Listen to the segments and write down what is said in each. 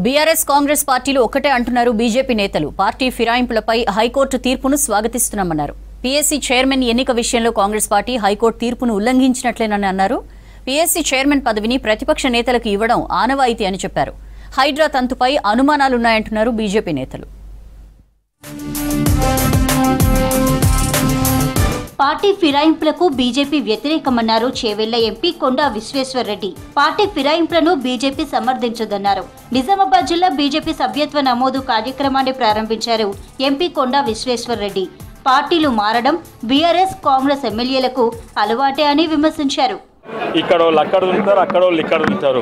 BRS Congress పార్టీలు ఒక్కటే అంటున్నారు బీజేపీ నేతలు. పార్టీ ఫిరాయింపులపై హైకోర్టు తీర్పును స్వాగతిస్తున్నామన్నారు. పీఎస్సీ చైర్మన్ ఎన్నిక విషయంలో కాంగ్రెస్ పార్టీ హైకోర్టు తీర్పును ఉల్లంఘించినట్లేనని అన్నారు. పీఎస్సీ చైర్మన్ పదవిని ప్రతిపక్ష నేతలకు ఇవ్వడం ఆనవాయితీ అని చెప్పారు. హైడ్రా తంతుపై అనుమానాలున్నాయంటున్నారు బీజేపీ నేతలు. పార్టీ ఫిరాయింపులకు బీజేపీ వ్యతిరేకమన్నారు చేవెళ్ల ఎంపీ కొండా విశ్వేశ్వర్రెడ్డి. పార్టీ ఫిరాయింపులను బీజేపీ సమర్థించదన్నారు. నిజామాబాద్ జిల్లా బీజేపీ సభ్యత్వ నమోదు కార్యక్రమాన్ని ప్రారంభించారు ఎంపీ కొండా విశ్వేశ్వర్రెడ్డి. పార్టీలు మారడం బీఆర్ఎస్ కాంగ్రెస్ ఎమ్మెల్యేలకు అలవాటే అని విమర్శించారు. ఇక్కడ వాళ్ళు అక్కడ ఉంటారు, అక్కడ వాళ్ళు ఇక్కడ ఉంటారు.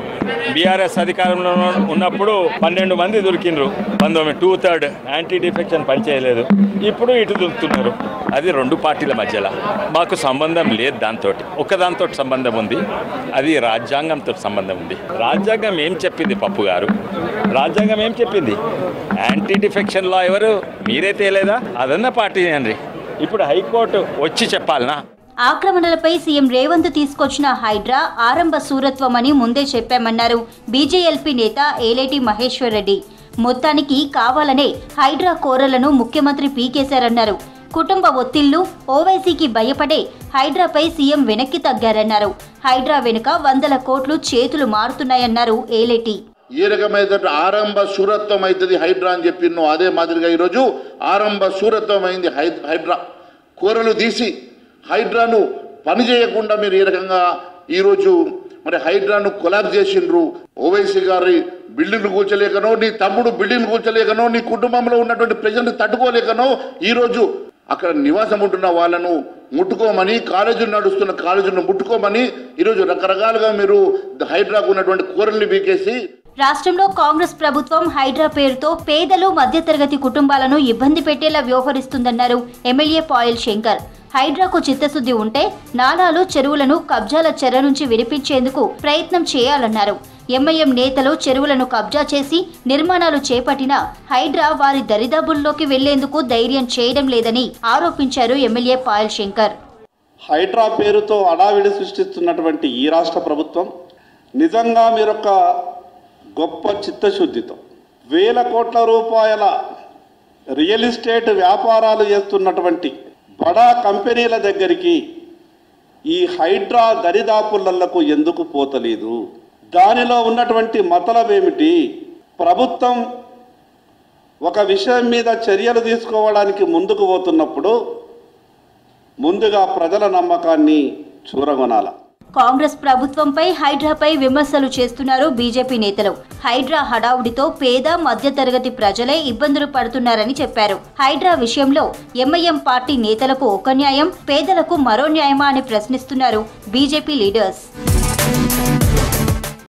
బీఆర్ఎస్ అధికారంలో ఉన్నప్పుడు 12 మంది దొరికిండ్రు, 2/3 యాంటీ డిఫెక్షన్ పనిచేయలేదు. ఇప్పుడు ఇటు దొరుకుతున్నారు. అది 2 పార్టీల మధ్యలో మాకు సంబంధం లేదు. దాంతో ఒకదాంతో సంబంధం ఉంది, అది రాజ్యాంగంతో సంబంధం ఉంది. రాజ్యాంగం ఏం చెప్పింది పప్పు గారు? రాజ్యాంగం ఏం చెప్పింది? యాంటీ డిఫెక్షన్ లా ఎవరు? మీరే తేలేదా? అదన్న పార్టీ అండి. ఇప్పుడు హైకోర్టు వచ్చి చెప్పాలనా? ఆక్రమణలపై సీఎం రేవంత్ తీసుకొచ్చిన హైడ్రా ఆరంభ సూరత్వమని ముందే చెప్పామన్నారు బీజేఎల్పీ నేత ఏలేటి మహేశ్వర్ రెడ్డి. మొత్తానికి కావాలనే హైడ్రా కోరలను ముఖ్యమంత్రి పీకేశారన్నారు. కుటుంబ ఒత్తిళ్లు, ఓవైసీకి భయపడే హైడ్రాపై సీఎం వెనక్కి తగ్గారన్నారు. హైడ్రా వెనుక 100 కోట్లు చేతులు మారుతున్నాయన్నారు ఏలేటి. ఏ రకమైన ఆరంభ సూరత్వం అవుతుంది హైడ్రా అని చెప్పినో అదే మాదిరిగా ఈరోజు ఆరంభ సూరత్వం అయింది హైడ్రా. కూరలు తీసి హైడ్రాను పని చేయకుండా మీరు ఏ రకంగా ఈరోజు మరి హైడ్రాను కొలాబ్ చేసిండ్రు. ఓవైసీ గారి బిల్డింగ్లు కూర్చోలేకనో, నీ తమ్ముడు బిల్డింగ్ కూర్చోలేకనో, నీ కుటుంబంలో ఉన్నటువంటి ప్రజల్ని తట్టుకోలేకనో ఈరోజు అక్కడ నివాసం ఉంటున్న వాళ్ళను ముట్టుకోమని, కాలేజీలు నడుస్తున్న కాలేజీలను ముట్టుకోమని ఈరోజు రకరకాలుగా మీరు హైడ్రాకు ఉన్నటువంటి కూరల్ని పీకేసి. రాష్ట్రంలో కాంగ్రెస్ ప్రభుత్వం హైడ్రా పేరుతో పేదలు, మధ్యతరగతి కుటుంబాలను ఇబ్బంది పెట్టేలా వ్యవహరిస్తుందన్నారు ఎమ్మెల్యే పాయల్ శంకర్. హైడ్రాకు చిత్తశుద్ధి ఉంటే నాలాలు, చెరువులను కబ్జాల చెర నుంచి విడిపించేందుకు ప్రయత్నం చేయాలన్నారు. ఎంఐఎం నేతలు చెరువులను కబ్జా చేసి నిర్మాణాలు చేపట్టినా హైడ్రా వారి దరిదాపుల్లోకి వెళ్లేందుకు ధైర్యం చేయడం లేదని ఆరోపించారు ఎమ్మెల్యే పాయల్ శంకర్. హైడ్రా పేరుతో అడావిడి సృష్టిస్తున్నటువంటి ఈ రాష్ట్ర ప్రభుత్వం నిజంగా మీరొక గొప్ప చిత్తశుద్ధితో 1000 కోట్ల రూపాయల రియల్ ఎస్టేట్ వ్యాపారాలు చేస్తున్నటువంటి బడా కంపెనీల దగ్గరికి ఈ హైడ్రా దరిదాపులకు ఎందుకు పోతలేదు? దానిలో ఉన్నటువంటి మతలబ్ ఏమిటి? ప్రభుత్వం ఒక విషయం మీద చర్యలు తీసుకోవడానికి ముందుకు పోతున్నప్పుడు ముందుగా ప్రజల నమ్మకాన్ని చూరగొనాల. కాంగ్రెస్ ప్రభుత్వంపై హైడ్రాపై విమర్శలు చేస్తున్నారు బీజేపీ నేతలు. హైడ్రా హడావుడితో పేద, మధ్యతరగతి ప్రజలే ఇబ్బందులు పడుతున్నారని చెప్పారు. హైడ్రా విషయంలో ఎంఐఎం పార్టీ నేతలకు ఒక న్యాయం, పేదలకు మరో న్యాయమా అని ప్రశ్నిస్తున్నారు బీజేపీ లీడర్స్.